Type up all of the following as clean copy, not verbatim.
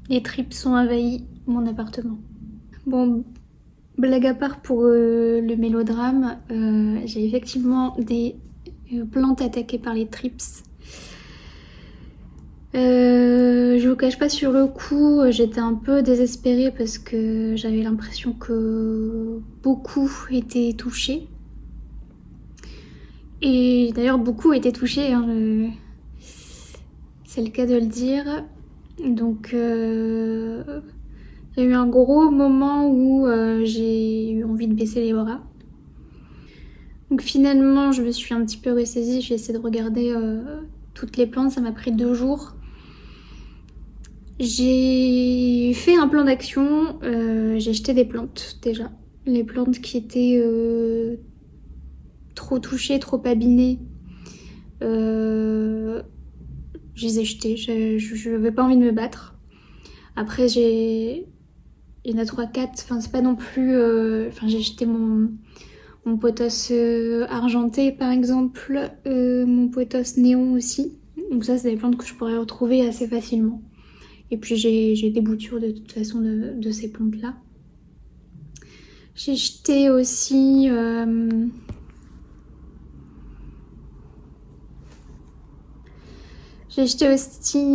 Les tripes ont envahi mon appartement. Bon, blague à part pour le mélodrame, j'ai effectivement des plantes attaquées par les tripes. Je vous cache pas, sur le coup, j'étais un peu désespérée parce que j'avais l'impression que beaucoup étaient touchés. Et d'ailleurs, beaucoup étaient touchés, hein, c'est le cas de le dire. Donc, il y a eu un gros moment où j'ai eu envie de baisser les bras. Donc finalement, je me suis un petit peu ressaisie, j'ai essayé de regarder toutes les plantes, ça m'a pris 2 jours. J'ai fait un plan d'action, j'ai jeté des plantes déjà. Les plantes qui étaient trop touchées, trop abîmées, je les ai jetées, je n'avais pas envie de me battre. Après il y en a 3-4, enfin c'est pas non plus... j'ai jeté mon pothos argenté par exemple, mon pothos néon aussi. Donc ça c'est des plantes que je pourrais retrouver assez facilement. Et puis j'ai des boutures de toute façon de ces plantes là. J'ai jeté aussi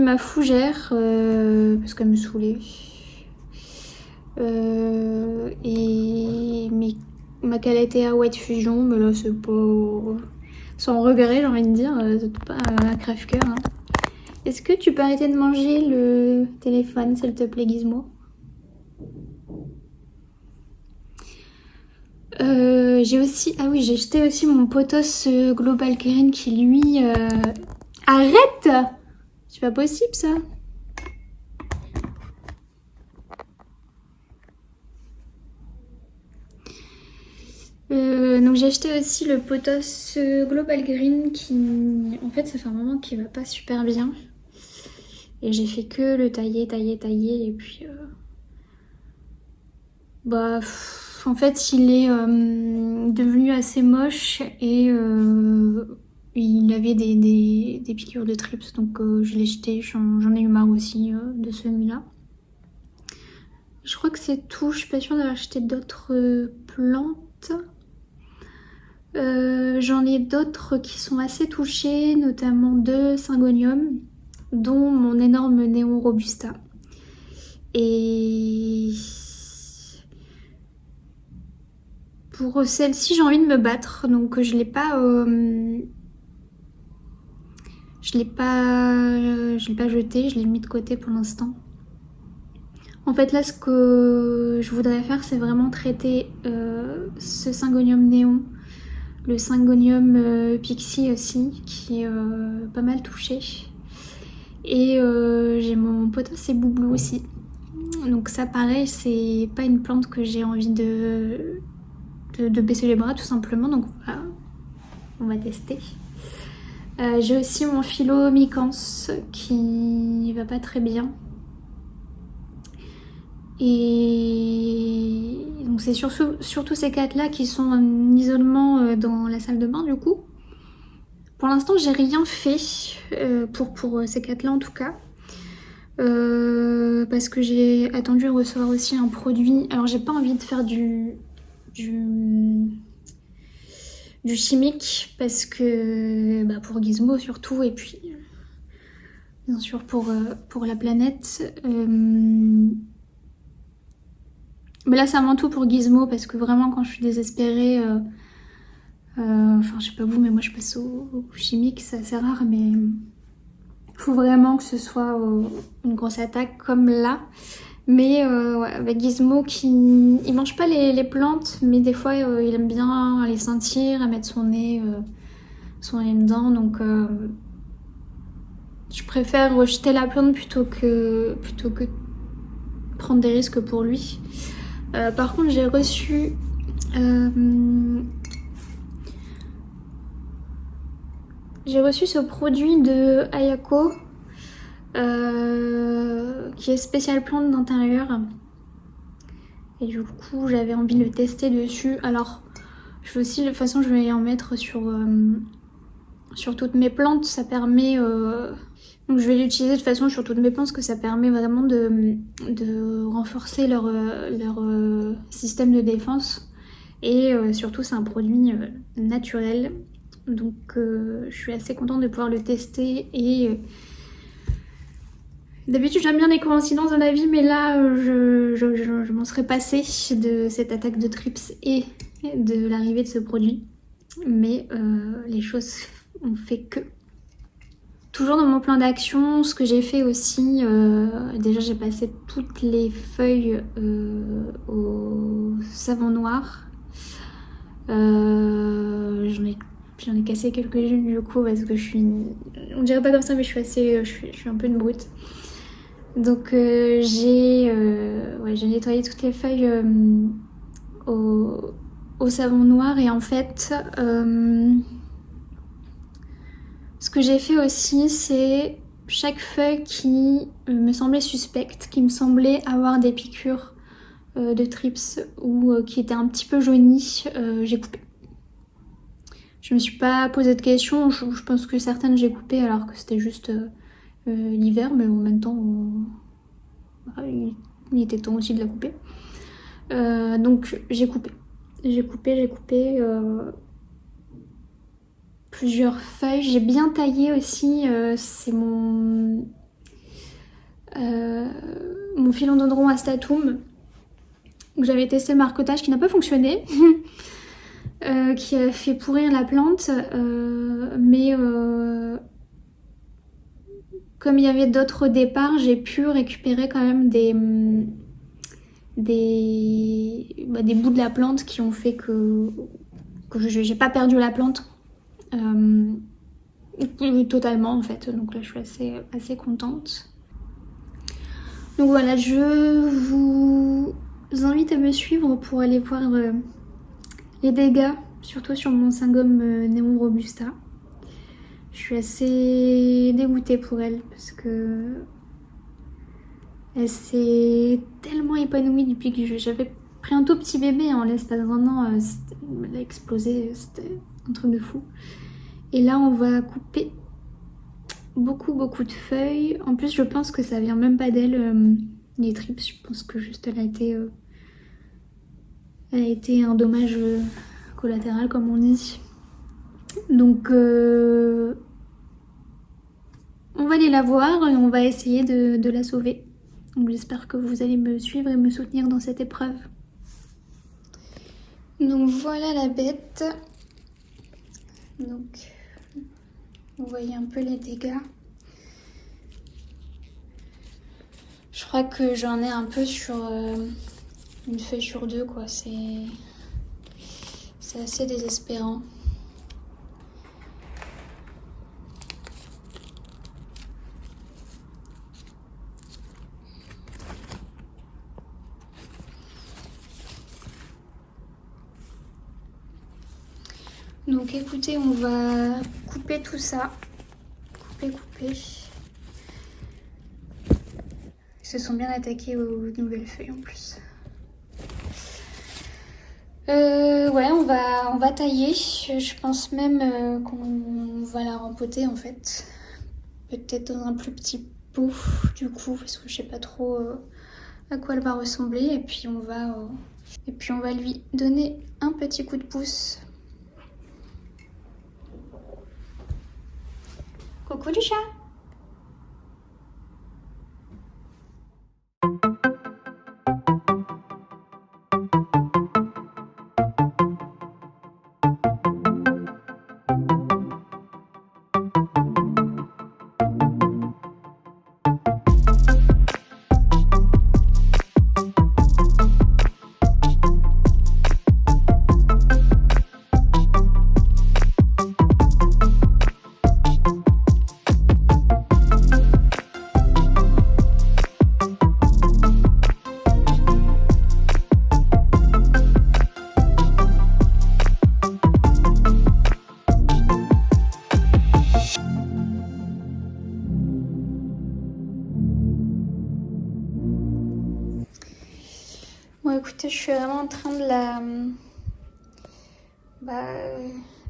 ma fougère parce qu'elle me saoulait. Et ma Calathea White Fusion, mais là c'est pas... sans regret, j'ai envie de dire, c'est pas un crève-cœur. Hein. Est-ce que tu peux arrêter de manger le téléphone, s'il te plaît, Gizmo? J'ai aussi... Ah oui, j'ai jeté aussi mon pothos Global Green qui lui... Arrête! C'est pas possible ça. Donc j'ai acheté aussi le pothos Global Green qui... En fait, ça fait un moment qu'il va pas super bien. Et j'ai fait que le tailler et puis... en fait, il est devenu assez moche et il avait des piqûres de trips, donc je l'ai jeté. J'en ai eu marre aussi de celui-là. Je crois que c'est tout. Je suis pas sûre d'avoir acheté d'autres plantes. J'en ai d'autres qui sont assez touchées, notamment 2 syngoniums, dont mon énorme néon robusta. Et pour celle-ci, j'ai envie de me battre, donc je l'ai pas jeté, je l'ai mis de côté pour l'instant. En fait, là, ce que je voudrais faire, c'est vraiment traiter ce syngonium néon, le syngonium pixie aussi, qui est pas mal touché. Et j'ai mon pothos et boublou aussi. Donc ça, pareil, c'est pas une plante que j'ai envie de baisser les bras, tout simplement. Donc voilà, on va tester. J'ai aussi mon philo micans qui va pas très bien. Et donc c'est surtout ces 4 là qui sont en isolement dans la salle de bain du coup. Pour l'instant j'ai rien fait pour ces 4 là en tout cas. Parce que j'ai attendu de recevoir aussi un produit. Alors j'ai pas envie de faire du chimique parce que pour Gizmo surtout et puis bien sûr pour la planète. Mais là, c'est avant tout pour Gizmo parce que vraiment, quand je suis désespérée, je sais pas vous, mais moi je passe au chimique, c'est assez rare, mais il faut vraiment que ce soit une grosse attaque comme là. Mais ouais, avec Gizmo, il mange pas les plantes, mais des fois il aime bien les sentir, à mettre son nez dedans, donc je préfère rejeter la plante plutôt que prendre des risques pour lui. Par contre, j'ai reçu ce produit de Ayako qui est spécial plante d'intérieur. Et du coup, j'avais envie de le tester dessus. Alors, je vais aussi, de toute façon, je vais en mettre sur toutes mes plantes. Ça permet Donc je vais l'utiliser de toute façon sur toutes mes plantes parce que ça permet vraiment de renforcer leur système de défense. Et surtout c'est un produit naturel. Donc je suis assez contente de pouvoir le tester. Et d'habitude j'aime bien les coïncidences dans la vie, mais là je m'en serais passée de cette attaque de trips et de l'arrivée de ce produit. Mais les choses ont fait que. Toujours dans mon plan d'action, ce que j'ai fait aussi, déjà j'ai passé toutes les feuilles au savon noir. J'en ai cassé quelques-unes du coup parce que on dirait pas comme ça mais je suis un peu une brute. Donc j'ai nettoyé toutes les feuilles au savon noir et en fait ce que j'ai fait aussi, c'est chaque feuille qui me semblait suspecte, qui me semblait avoir des piqûres de trips ou qui était un petit peu jaunie, j'ai coupé. Je me suis pas posé de questions, je pense que certaines j'ai coupé alors que c'était juste l'hiver, mais en même temps, il était temps aussi de la couper. Donc j'ai coupé. J'ai coupé plusieurs feuilles. J'ai bien taillé aussi, c'est mon philodendron astatum. J'avais testé le marcotage qui n'a pas fonctionné, qui a fait pourrir la plante, mais comme il y avait d'autres départs, j'ai pu récupérer quand même des bouts de la plante qui ont fait que j'ai pas perdu la plante. Totalement en fait, donc là je suis assez contente. Donc voilà, je vous invite à me suivre pour aller voir les dégâts, surtout sur mon Syngonium Neon Robusta. Je suis assez dégoûtée pour elle parce que elle s'est tellement épanouie depuis que j'avais pris un tout petit bébé en l'espace d'un an, elle a explosé, c'était un truc de fou. Et là on va couper beaucoup de feuilles. En plus je pense que ça vient même pas d'elle, les trips, je pense que juste elle a été un dommage collatéral comme on dit. Donc on va aller la voir et on va essayer de la sauver. Donc j'espère que vous allez me suivre et me soutenir dans cette épreuve. Donc voilà la bête. Donc vous voyez un peu les dégâts. Je crois que j'en ai un peu sur une feuille sur deux quoi. C'est assez désespérant. Donc écoutez, on va couper tout ça. Couper. Ils se sont bien attaqués aux nouvelles feuilles en plus. Ouais, on va tailler. Je pense même qu'on va la rempoter en fait. Peut-être dans un plus petit pot du coup, parce que je sais pas trop à quoi elle va ressembler. Et puis on va lui donner un petit coup de pouce. Coucou du chat! Bon écoutez, je suis vraiment en train de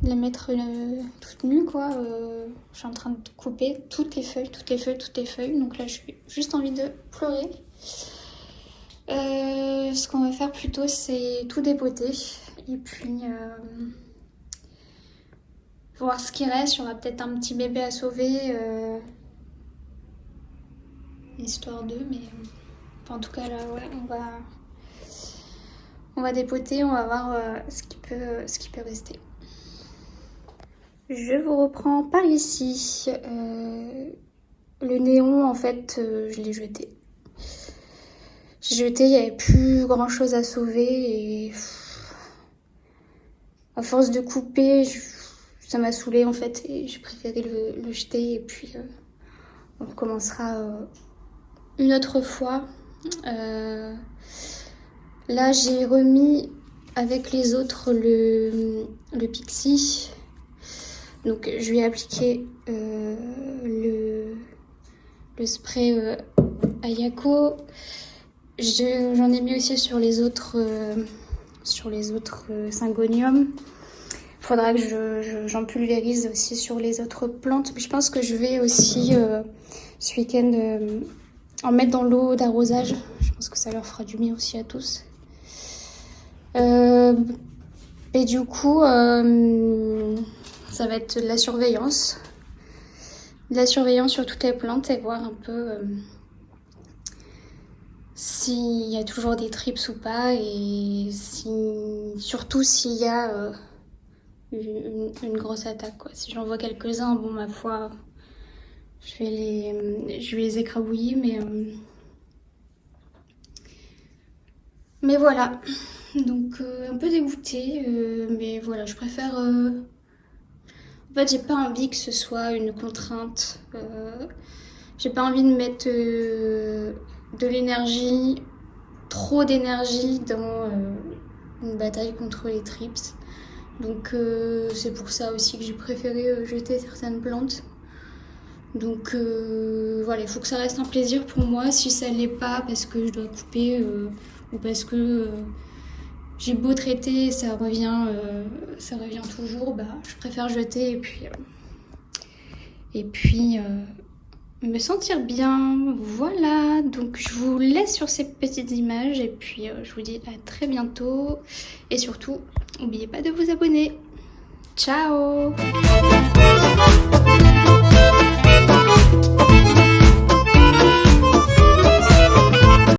de les mettre toutes nues quoi. Je suis en train de couper toutes les feuilles. Donc là j'ai juste envie de pleurer. Ce qu'on va faire plutôt c'est tout dépoter et puis voir ce qui reste. Il y aura peut-être un petit bébé à sauver histoire d'eux, mais enfin, en tout cas là ouais on va dépoter, on va voir ce qui peut rester. Je vous reprends par ici. Le néon en fait je l'ai jeté. J'ai jeté, il n'y avait plus grand chose à sauver et à force de couper, ça m'a saoulée en fait et j'ai préféré le jeter et puis on recommencera une autre fois. Là j'ai remis avec les autres le Pixi. Donc je lui ai appliqué le spray Ayako. J'en ai mis aussi sur les autres syngoniums. Il faudra que j'en pulvérise aussi sur les autres plantes. Mais je pense que je vais aussi ce week-end en mettre dans l'eau d'arrosage. Je pense que ça leur fera du bien aussi à tous. Et du coup, ça va être de la surveillance. De la surveillance sur toutes les plantes et voir un peu s'il y a toujours des trips ou pas et surtout s'il y a une grosse attaque quoi. Si j'en vois quelques-uns, bon ma foi, je vais les écrabouiller mais voilà. Donc un peu dégoûtée, mais voilà, je préfère. En fait, j'ai pas envie que ce soit une contrainte. J'ai pas envie de mettre de l'énergie, trop d'énergie dans une bataille contre les trips. Donc c'est pour ça aussi que j'ai préféré jeter certaines plantes. Donc voilà, il faut que ça reste un plaisir pour moi. Si ça l'est pas parce que je dois couper ou parce que j'ai beau traiter, ça revient toujours, bah je préfère jeter et puis me sentir bien. Voilà, donc je vous laisse sur ces petites images et puis je vous dis à très bientôt et surtout n'oubliez pas de vous abonner. Ciao.